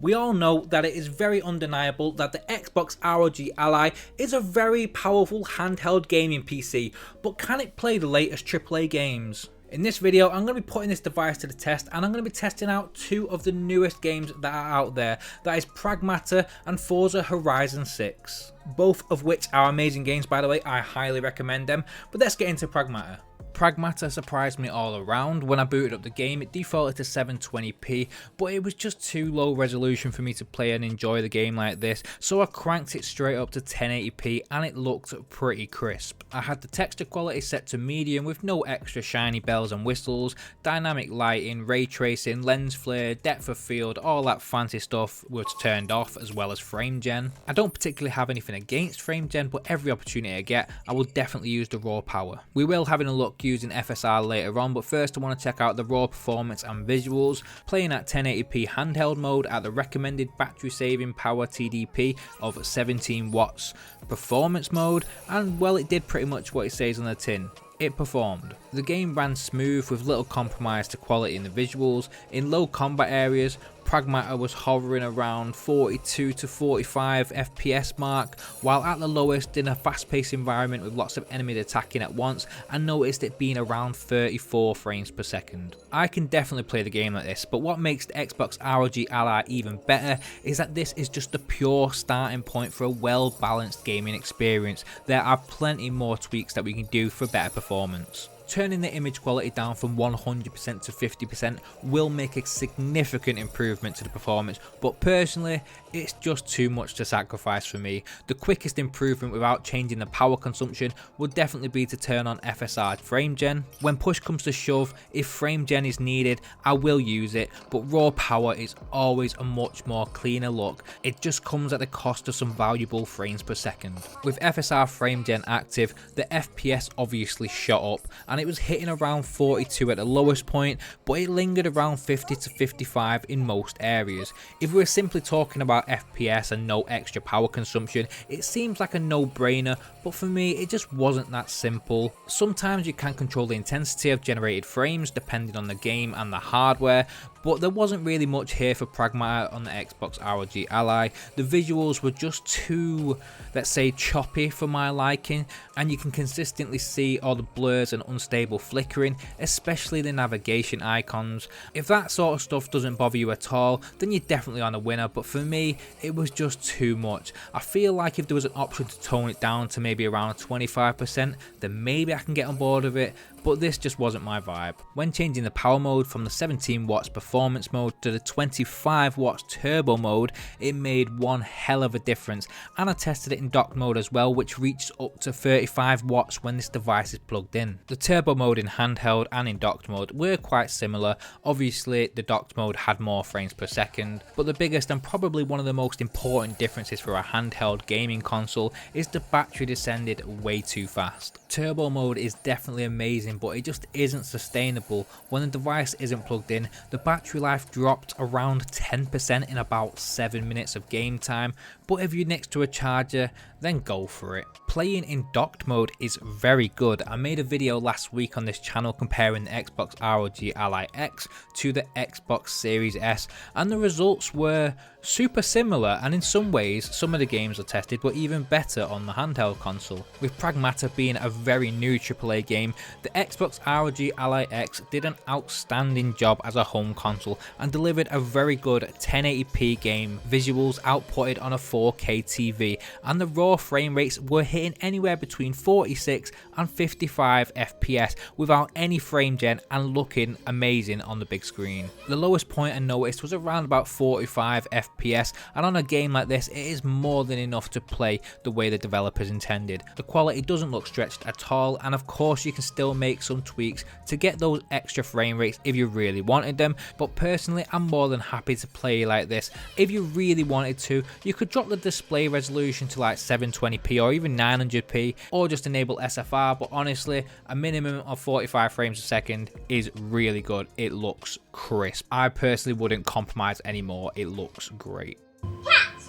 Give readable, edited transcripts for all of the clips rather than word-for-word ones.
We all know that it is very undeniable that the Xbox ROG Ally is a very powerful handheld gaming PC, but can it play the latest AAA games? In this video, I'm going to be putting this device to the test, and I'm going to be testing out two of the newest games that are out there, that is Pragmata and Forza Horizon 6. Both of which are amazing games, by the way. I highly recommend them, but let's get into Pragmata. Pragmata surprised me all around. When I booted up the game, it defaulted to 720p, but it was just too low resolution for me to play and enjoy the game like this, so I cranked it straight up to 1080p and it looked pretty crisp. I had the texture quality set to medium with no extra shiny bells and whistles, dynamic lighting, ray tracing, lens flare, depth of field, all that fancy stuff was turned off, as well as frame gen. I don't particularly have anything against frame gen, but every opportunity I get, I will definitely use the raw power. We will have a look using FSR later on, but first I want to check out the raw performance and visuals. Playing at 1080p handheld mode at the recommended battery saving power TDP of 17 watts, performance mode, and well, it did pretty much what it says on the tin. It performed. The game ran smooth with little compromise to quality in the visuals. In low combat areas, Pragmata was hovering around 42 to 45 FPS mark, while at the lowest in a fast-paced environment with lots of enemies attacking at once, I noticed it being around 34 frames per second. I can definitely play the game like this, but what makes the Xbox ROG Ally even better is that this is just the pure starting point for a well-balanced gaming experience. There are plenty more tweaks that we can do for better performance. Turning the image quality down from 100% to 50% will make a significant improvement to the performance, but personally it's just too much to sacrifice for me. The quickest improvement without changing the power consumption would definitely be to turn on FSR frame gen. When push comes to shove, if frame gen is needed, I will use it, but raw power is always a much more cleaner look. It just comes at the cost of some valuable frames per second. With FSR frame gen active, the FPS obviously shot up, and it was hitting around 42 at the lowest point, but it lingered around 50 to 55 in most areas. If we're simply talking about FPS and no extra power consumption, it seems like a no-brainer, but for me it just wasn't that simple. Sometimes you can control the intensity of generated frames depending on the game and the hardware, but there wasn't really much here for Pragmata on the Xbox ROG Ally. The visuals were just too, let's say, choppy for my liking, and you can consistently see all the blurs and unstable flickering, especially the navigation icons. If that sort of stuff doesn't bother you at all, then you're definitely on a winner, but for me it was just too much. I feel like if there was an option to tone it down to maybe around 25%, then maybe I can get on board with it, but this just wasn't my vibe. When changing the power mode from the 17 watts performance mode to the 25 watts turbo mode, it made one hell of a difference, and I tested it in docked mode as well, which reached up to 35 watts when this device is plugged in. The turbo mode in handheld and in docked mode were quite similar. Obviously the docked mode had more frames per second, but the biggest and probably one of the most important differences for a handheld gaming console is the battery descended way too fast. Turbo mode is definitely amazing, but it just isn't sustainable. When the device isn't plugged in, the battery life dropped around 10% in about 7 minutes of game time, but if you're next to a charger, then go for it. Playing in docked mode is very good. I made a video last week on this channel comparing the Xbox ROG Ally X to the Xbox Series S, and the results were super similar, and in some ways some of the games I tested were even better on the handheld console. With Pragmata being a very new AAA game, the Xbox ROG Ally X did an outstanding job as a home console and delivered a very good 1080p game, visuals outputted on a 4K TV, and the raw frame rates were hitting anywhere between 46 and 55 FPS without any frame gen and looking amazing on the big screen. The lowest point I noticed was around about 45 FPS, and on a game like this it is more than enough to play the way the developers intended. The quality doesn't look stretched at all, and of course you can still make some tweaks to get those extra frame rates if you really wanted them, but personally I'm more than happy to play like this. If you really wanted to, you could drop the display resolution to like 720p or even 900p, or just enable SFR, but honestly a minimum of 45 frames a second is really good. It looks crisp. I personally wouldn't compromise anymore. It looks great. Cat!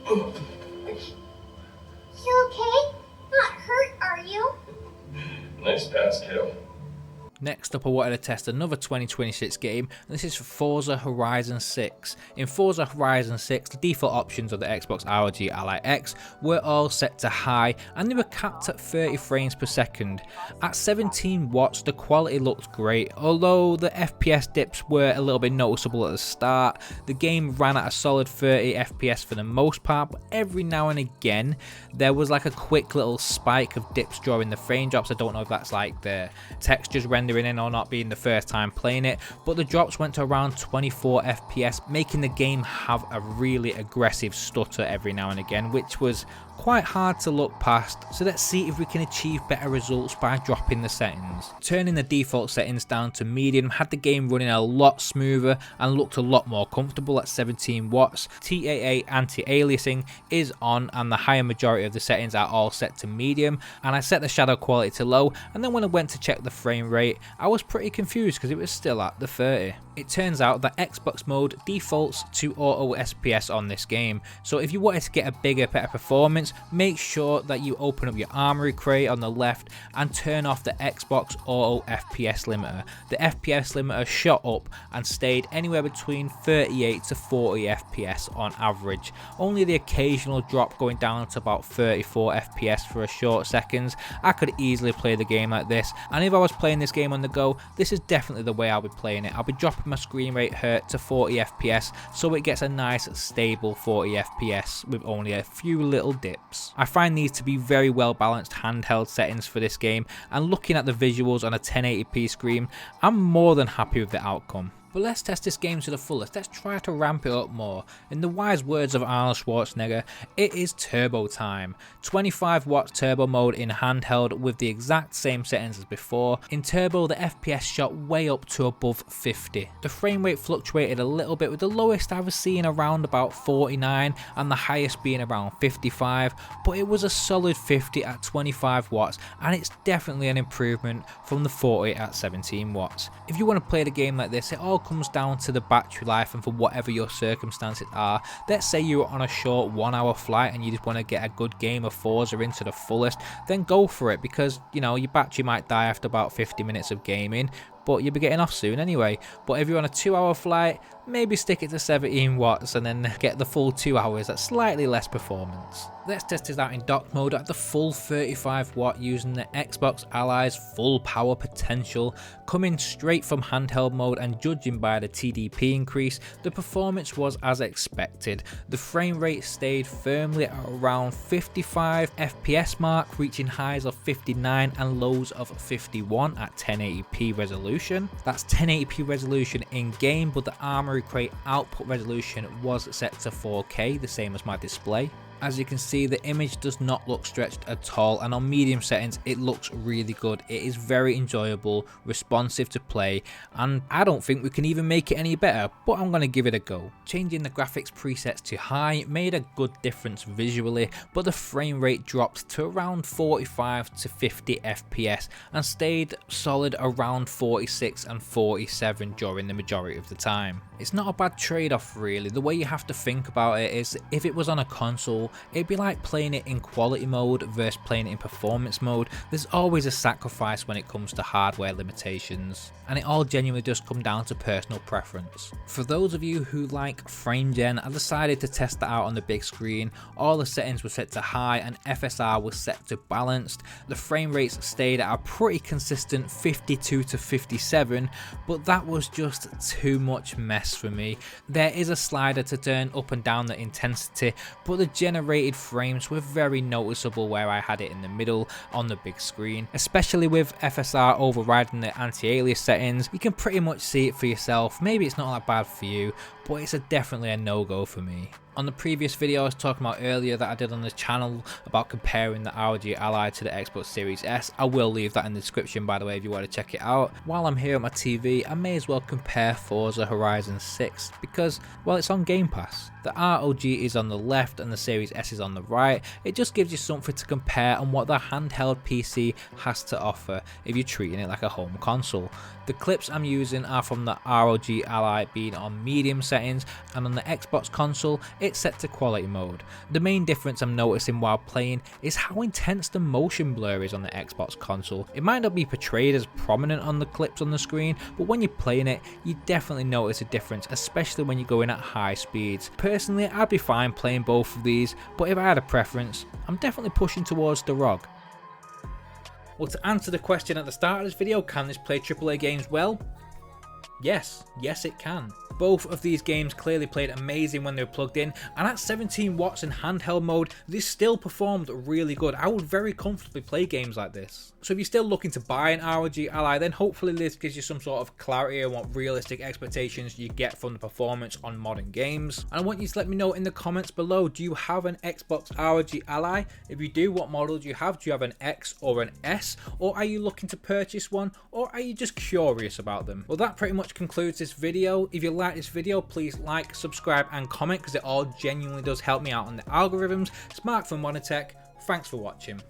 You okay? Not hurt, are you? Nice pass, kiddo. Next up, I wanted to test another 2026 game, and this is Forza Horizon 6. In Forza Horizon 6, the default options of the Xbox ROG Ally X were all set to high, and they were capped at 30 frames per second. At 17 watts, the quality looked great, although the FPS dips were a little bit noticeable at the start. The game ran at a solid 30 FPS for the most part, but every now and again, there was like a quick little spike of dips during the frame drops. I don't know if that's like the textures rendering in or not, being the first time playing it, but the drops went to around 24 FPS, making the game have a really aggressive stutter every now and again, which was quite hard to look past. So let's see if we can achieve better results by dropping the settings. Turning the default settings down to medium had the game running a lot smoother and looked a lot more comfortable at 17 watts. TAA anti-aliasing is on, and the higher majority of the settings are all set to medium, and I set the shadow quality to low, and then when I went to check the frame rate, I was pretty confused because it was still at the 30. It turns out that Xbox mode defaults to auto SPS on this game, so if you wanted to get a bigger, better performance, make sure that you open up your armory crate on the left and turn off the Xbox auto FPS limiter. The FPS limiter shot up and stayed anywhere between 38 to 40 FPS on average, only the occasional drop going down to about 34 FPS for a short seconds. I could easily play the game like this, and if I was playing this game on the go, this is definitely the way I'll be playing it. I'll be dropping my screen rate hurt to 40 FPS so it gets a nice stable 40 FPS with only a few little dips. I find these to be very well balanced handheld settings for this game, and looking at the visuals on a 1080p screen, I'm more than happy with the outcome. But let's test this game to the fullest. Let's try to ramp it up more. In the wise words of Arnold Schwarzenegger, it is turbo time. 25 watts turbo mode in handheld with the exact same settings as before. In turbo, the FPS shot way up to above 50. The frame rate fluctuated a little bit, with the lowest I was seeing around about 49 and the highest being around 55, but it was a solid 50 at 25 watts, and it's definitely an improvement from the 40 at 17 watts. If you want to play the game like this, it all comes down to the battery life and for whatever your circumstances are. Let's say you're on a short 1 hour flight and you just want to get a good game of Forza into the fullest, then go for it, because you know your battery might die after about 50 minutes of gaming, but you'll be getting off soon anyway. But if you're on a 2 hour flight, maybe stick it to 17 watts and then get the full 2 hours at slightly less performance. Let's test this out in dock mode at the full 35 watt using the Xbox Ally's full power potential. Coming straight from handheld mode and judging by the TDP increase, the performance was as expected. The frame rate stayed firmly at around 55 FPS mark, reaching highs of 59 and lows of 51 at 1080p resolution. That's 1080p resolution in game, but the armory crate output resolution was set to 4K, the same as my display. As you can see, the image does not look stretched at all, and on medium settings it looks really good. It is very enjoyable, responsive to play, and I don't think we can even make it any better, but I'm going to give it a go. Changing the graphics presets to high made a good difference visually, but the frame rate dropped to around 45 to 50 FPS and stayed solid around 46 and 47 during the majority of the time. It's not a bad trade-off really. The way you have to think about it is, if it was on a console, it'd be like playing it in quality mode versus playing it in performance mode. There's always a sacrifice when it comes to hardware limitations, and it all genuinely does come down to personal preference. For those of you who like frame gen, I decided to test that out on the big screen. All the settings were set to high and FSR was set to balanced. The frame rates stayed at a pretty consistent 52 to 57, but that was just too much mess for me. There is a slider to turn up and down the intensity, but the generated frames were very noticeable where I had it in the middle on the big screen. Especially with FSR overriding the anti-alias settings, you can pretty much see it for yourself. Maybe it's not that bad for you, but it's definitely a no-go for me. On the previous video I was talking about earlier that I did on the channel about comparing the ROG Ally to the Xbox Series S, I will leave that in the description by the way if you want to check it out. While I'm here at my TV, I may as well compare Forza Horizon 6 because, well, it's on Game Pass. The ROG is on the left and the Series S is on the right. It just gives you something to compare on what the handheld PC has to offer if you're treating it like a home console. The clips I'm using are from the ROG Ally being on medium settings, and on the Xbox console it's set to quality mode. The main difference I'm noticing while playing is how intense the motion blur is on the Xbox console. It might not be portrayed as prominent on the clips on the screen, but when you're playing it you definitely notice a difference, especially when you're going at high speeds. Personally, I'd be fine playing both of these, but if I had a preference, I'm definitely pushing towards the ROG. Well, to answer the question at the start of this video, can this play AAA games well? Yes it can. Both of these games clearly played amazing when they were plugged in, and at 17 watts in handheld mode, this still performed really good. I would very comfortably play games like this. So if you're still looking to buy an ROG Ally, then hopefully this gives you some sort of clarity on what realistic expectations you get from the performance on modern games. And I want you to let me know in the comments below, do you have an Xbox ROG Ally? If you do, what model do you have? Do you have an X or an S? Or are you looking to purchase one? Or are you just curious about them? Well, that pretty much concludes this video. If you like this video, please like, subscribe and comment, because it all genuinely does help me out on the algorithms. It's Mark from Modern Tech. Thanks for watching.